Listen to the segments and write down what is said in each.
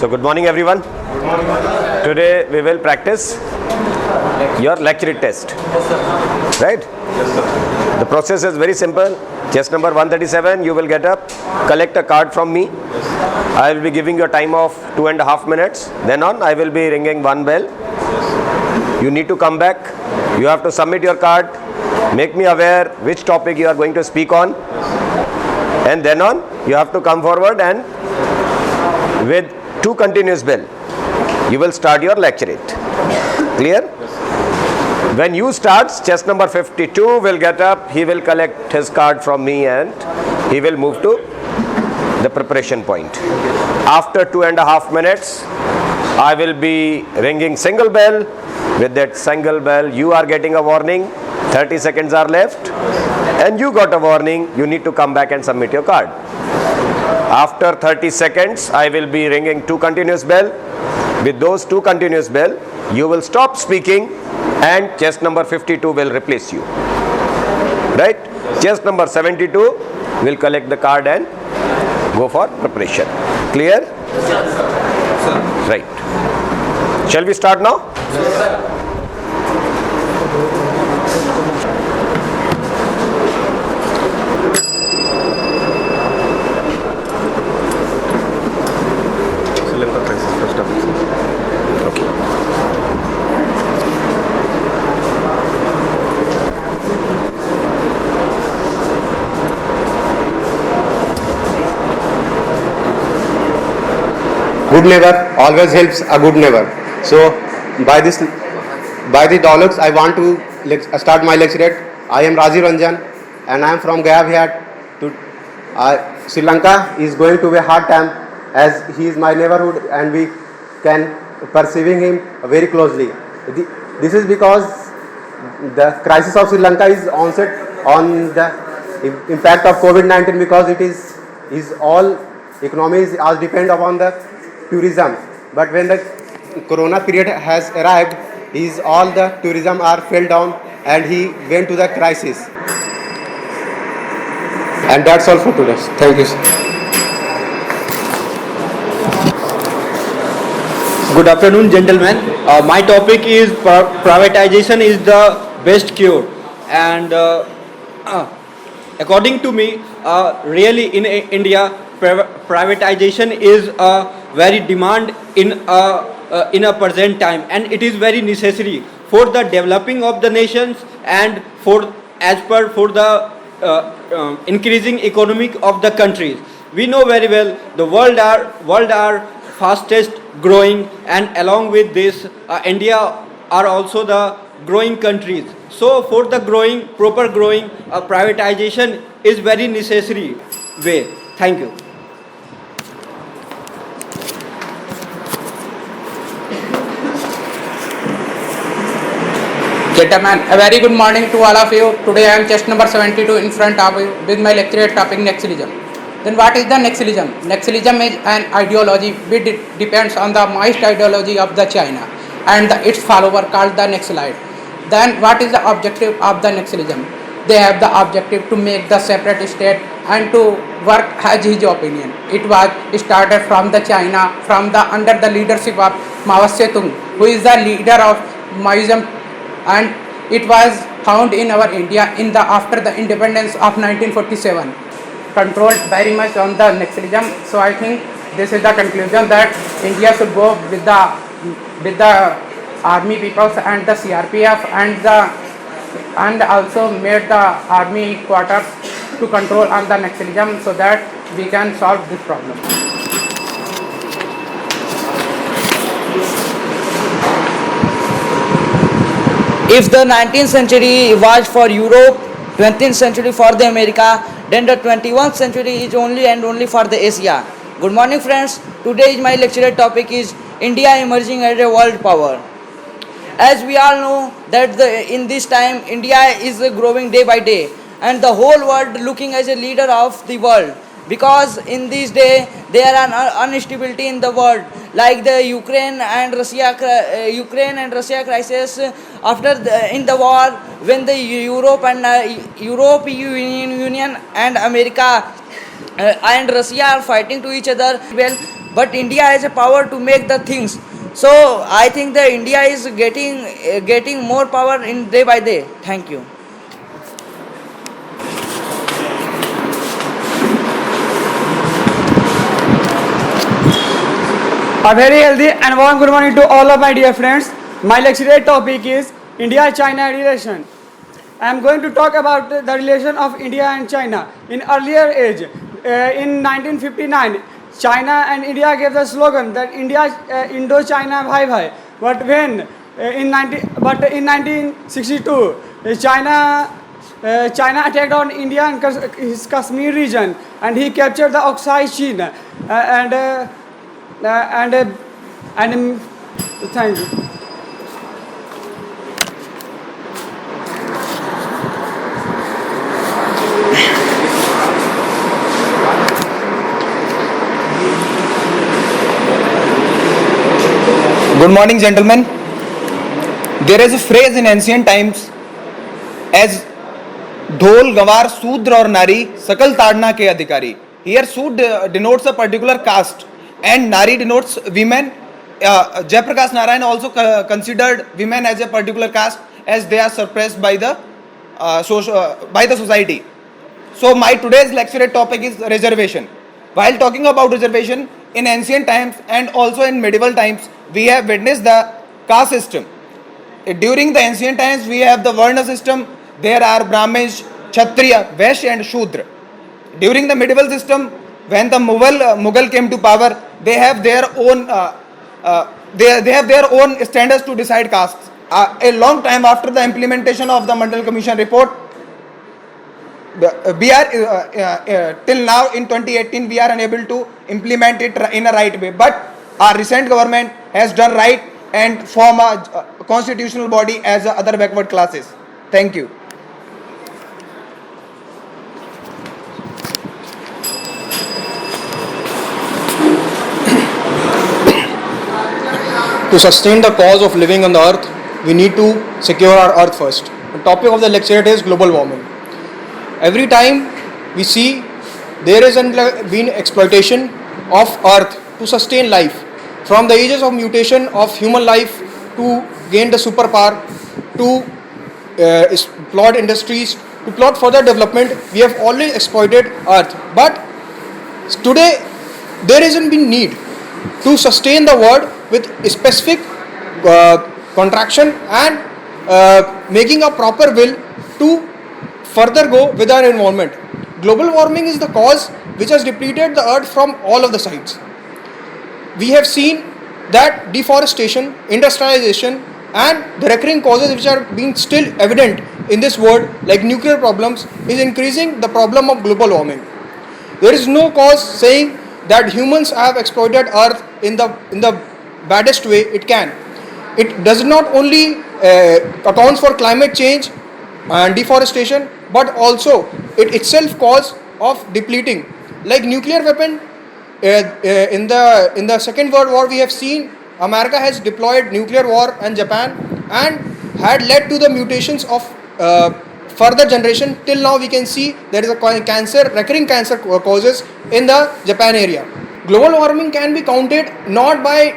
So good morning everyone. Today we will practice your lecture test. Right? The process is very simple. Test number 137, you will get up, collect a card from me. I will be giving you a time of 2.5 minutes. Then on, I will be ringing one bell. You need to come back. You have to submit your card. Make me aware which topic you are going to speak on. And then on, you have to come forward and with 2 continuous bell, you will start your lecturate. Clear? When you start, chest number 52 will get up, he will collect his card from me and he will move to the preparation point. After 2.5 minutes, I will be ringing single bell. With that single bell, you are getting a warning, 30 seconds are left and you got a warning, you need to come back and submit your card. After 30 seconds, I will be ringing 2 continuous bell. With those 2 continuous bell, you will stop speaking and chest number 52 will replace you. Right? Chest number 72 will collect the card and go for preparation. Clear? Yes, sir. Right. Shall we start now? Yes, sir. Good neighbor always helps a good neighbor. So by the dialogues I want to start my lecture. I am Rajiv Ranjan and I am from Gaya Bihar. Sri Lanka is going to be a hard time as he is my neighborhood and we can perceiving him very closely. This is because the crisis of Sri Lanka is onset on the impact of COVID-19 because it is all economies are depend upon the tourism, but when the corona period has arrived, all the tourism are fell down and he went to the crisis. And that's all for today. Thank you, sir. Good afternoon, gentlemen. My topic is privatization is the best cure, and according to me, really in India, privatization is a very demand in a present time, and it is very necessary for the developing of the nations and for the increasing economic of the countries. We know very well the world are fastest growing, and along with this, India are also the growing countries. So for the proper growing, privatization is very necessary way. Thank you. Gentlemen, a very good morning to all of you. Today I am chest number 72 in front of you with my lecture topic Naxalism. Then what is the Naxalism? Naxalism is an ideology which depends on the Maoist ideology of the China and its follower called the Naxalite. Then what is the objective of the Naxalism? They have the objective to make the separate state and to work as his opinion. It was started from the China under the leadership of Mao Zedong, who is the leader of Maoism, and it was found in our India after the independence of 1947, controlled very much on the Naxalism. So I think this is the conclusion that India should go with the army peoples and the CRPF and also made the army quarters to control on the Naxalism so that we can solve this problem. If the 19th century was for Europe, 20th century for the America, then the 21st century is only and only for the Asia. Good morning friends. Today my lecture topic is India emerging as a world power. As we all know that in this time India is growing day by day and the whole world looking as a leader of the world, because in this day there are instability in the world, like the Ukraine and Russia crisis. After in the war, when the European Union and America and Russia are fighting to each other well, but India has a power to make the things. So I think that India is getting more power in day by day. Thank you. A very healthy and warm good morning to all of my dear friends. My lecture topic is India-China relation. I am going to talk about the relation of India and China. In earlier age, in 1959, China and India gave the slogan that Indo-China Bhai Bhai. But in 1962, China attacked on India and his Kashmir region, and he captured the Oksai Chin and thank you. Good morning, gentlemen. There is a phrase in ancient times as dhol, gawar, sudra or nari, sakal tadna ke adhikari. Here Sud denotes a particular caste and Nari denotes women. Jayaprakash Narayan also considered women as a particular caste as they are suppressed by the society. So my today's lecture topic is reservation. While talking about reservation, in ancient times and also in medieval times, we have witnessed the caste system. During the ancient times, we have the Varna system. There are Brahmins, Kshatriya, Vaishya and Shudra. During the medieval system, when the Mughal came to power, they have their own standards to decide castes. A long time after the implementation of the Mandal Commission report, we are till now in 2018 we are unable to implement it in a right way. But our recent government has done right and form a constitutional body as other backward classes. Thank you. To sustain the cause of living on the earth, we need to secure our earth first. The topic of the lecture is global warming. Every time we see there is been exploitation of earth to sustain life, from the ages of mutation of human life to gain the superpower, to plot industries, to plot further development, we have always exploited earth. But today there isn't been need to sustain the world with specific contraction and making a proper will to further go with our environment. Global warming is the cause which has depleted the earth from all of the sides. We have seen that deforestation, industrialization and the recurring causes which are being still evident in this world, like nuclear problems, is increasing the problem of global warming. There is no cause saying that humans have exploited earth in the baddest way it can. It does not only accounts for climate change and deforestation, but also it itself cause of depleting. Like nuclear weapon, in the Second World War we have seen America has deployed nuclear war and Japan and had led to the mutations of further generation. Till now we can see there is a recurring cancer causes in the Japan area. Global warming can be counted not by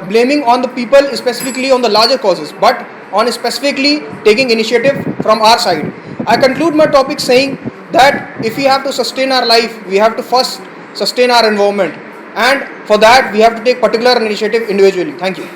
blaming on the people specifically on the larger causes, but on specifically taking initiative from our side. I conclude my topic saying that if we have to sustain our life, we have to first sustain our environment, and for that we have to take particular initiative individually. Thank you.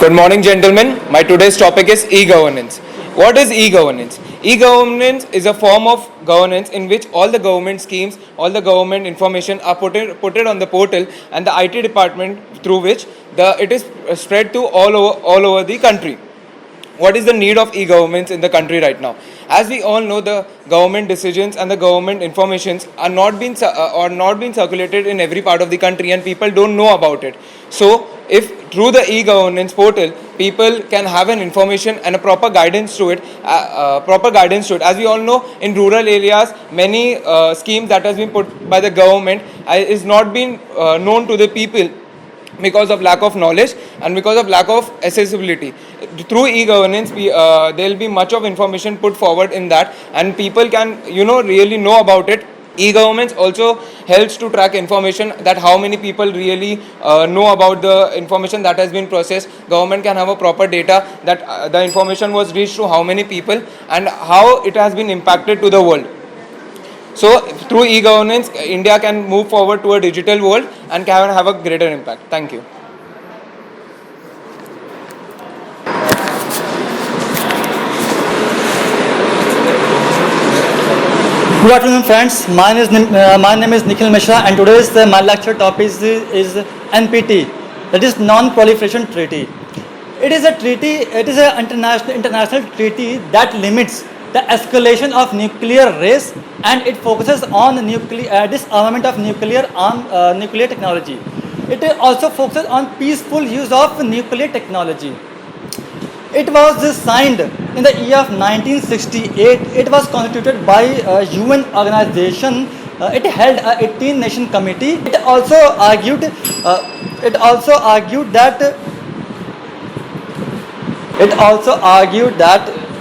Good morning, gentlemen. My today's topic is e-governance. What is e-governance? E-governance is a form of governance in which all the government schemes, all the government information are put on the portal, and the IT department through which it is spread to all over the country. What is the need of e-governments in the country right now? As we all know, the government decisions and the government informations are not being circulated in every part of the country, and people don't know about it. So, if through the e-governance portal, people can have an information and a proper guidance to it. As we all know, in rural areas, many schemes that has been put by the government is not being known to the people. because of lack of knowledge and because of lack of accessibility. Through e-governance, there will be much of information put forward in that, and people can, really know about it. E-governance also helps to track information, that how many people really know about the information that has been processed. Government can have a proper data that the information was reached to how many people and how it has been impacted to the world. So through e-governance, India can move forward to a digital world and can have a greater impact. Thank you. Good afternoon, friends. My name is Nikhil Mishra, and today's my lecture topic is NPT, that is Non-Proliferation Treaty. It is a treaty. It is an international treaty that limits the escalation of nuclear risk, and it focuses on disarmament of nuclear technology. It also focuses on peaceful use of nuclear technology. It was signed in the year of 1968. It was constituted by a UN organization. It held a 18-nation committee. It also argued that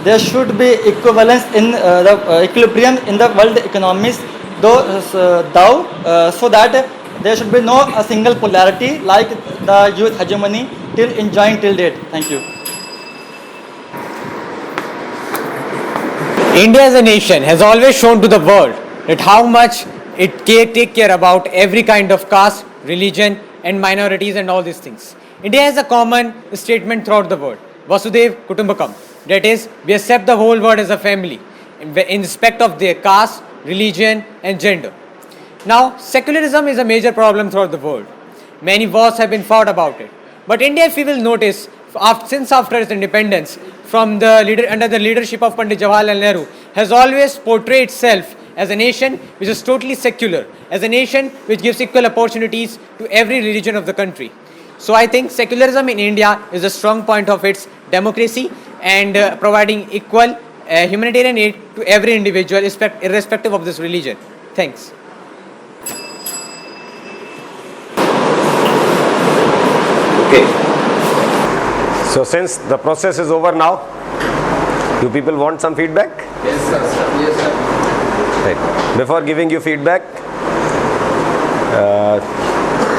there should be equivalence in the equilibrium in the world economies, so that there should be no a single polarity like the US hegemony enjoying till date. Thank you. India as a nation has always shown to the world that how much it take care about every kind of caste, religion and minorities and all these things. India has a common statement throughout the world, Vasudhaiva Kutumbakam, that is, we accept the whole world as a family in respect of their caste, religion and gender. Now, secularism is a major problem throughout the world. Many wars have been fought about it. But India, if we will notice, since after its independence, under the leadership of Pandit Jawaharlal Nehru, has always portrayed itself as a nation which is totally secular, as a nation which gives equal opportunities to every religion of the country. So I think secularism in India is a strong point of its democracy and providing equal humanitarian aid to every individual irrespective of this religion. Thanks. Okay. So since the process is over now, do people want some feedback? Yes, sir. Yes, sir. Right. Before giving you feedback,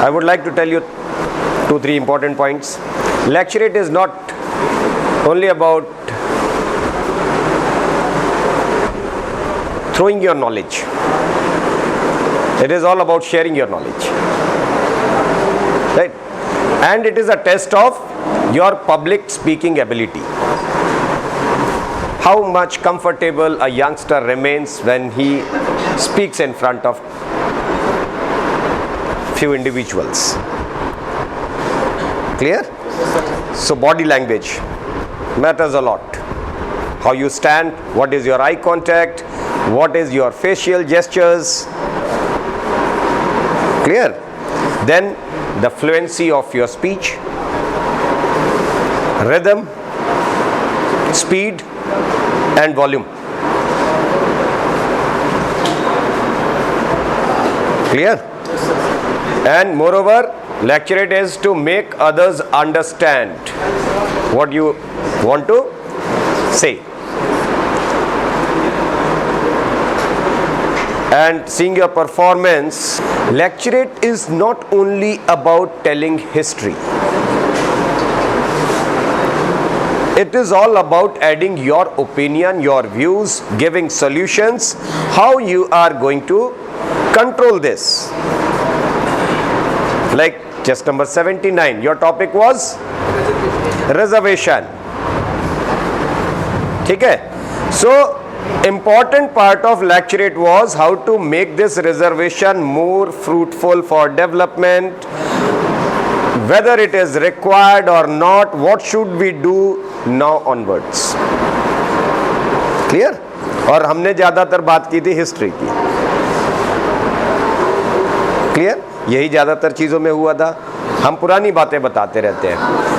I would like to tell you 2-3 important points. Lecturate is not only about throwing your knowledge. It is all about sharing your knowledge. Right? And it is a test of your public speaking ability. How much comfortable a youngster remains when he speaks in front of few individuals. Clear? So body language matters a lot. How you stand, what is your eye contact, what is your facial gestures. Clear? Then the fluency of your speech, rhythm, speed and volume. Clear? And moreover, lecturate is to make others understand what you want to say. And seeing your performance, lecturate is not only about telling history. It is all about adding your opinion, your views, giving solutions, how you are going to control this. Like just number 79, your topic was reservation. Okay? So, important part of lecturate was how to make this reservation more fruitful for development, whether it is required or not, what should we do now onwards. Clear? और हमने ज़्यादातर बात की थी history की. Clear? यही ज़्यादातर चीज़ों में हुआ था. हम पुरानी बातें बताते रहते हैं.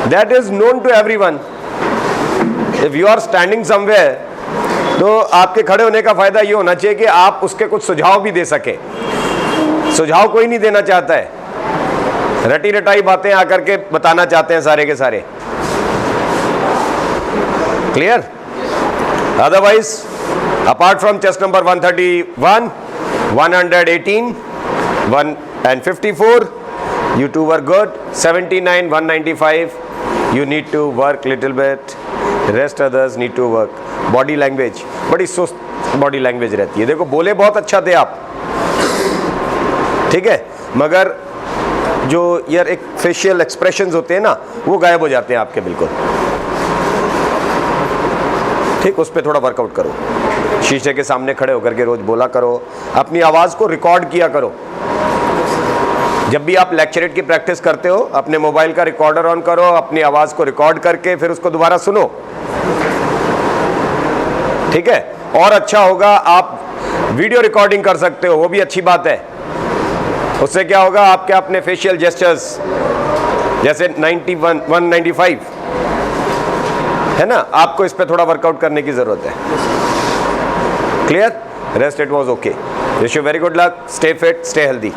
That is known to everyone. If you are standing somewhere, तो आपके खड़े होने का फ़ायदा ये होना चाहिए कि आप उसके कुछ सुझाव भी दे सकें. सुझाव कोई नहीं देना चाहता है. रटी रटाई बातें आकर के बताना चाहते हैं सारे के सारे। Clear? Otherwise apart from chest number 131, 118, 154, you two were good. 79, 195, you need to work little bit. Rest others need to work. Body language, बड़ी सुस्त बॉडी लैंग्वेज रहती है। देखो बोले बहुत अच्छा थे आप, ठीक है, मगर जो यार एक फेशियल एक्सप्रेशंस होते हैं ना, वो गायब हो जाते हैं आपके बिल्कुल। ठीक, उस पर थोड़ा वर्कआउट करो। शीशे के सामने खड़े होकर के रोज बोला करो, अपनी आवाज़ को रिकॉर्ड किया करो। जब भी आप लेक्चरेट की प्रैक्टिस करते हो, अपने मोबाइल का रिकॉर्डर ऑन करो, अपनी आवाज़ को रिकॉर्ड करके फिर उसको दोबारा सुनो, ठीक है। और अच्छा होगा आप वीडियो रिकॉर्डिंग कर सकते हो, वो भी अच्छी बात है। उससे क्या होगा, आपके अपने फेशियल जेस्चर्स जैसे 91, 195 है ना, आपको इस पे थोड़ा वर्कआउट करने की ज़रूरत है। Clear? Rest it was okay. Wish you very good luck, stay fit, stay healthy.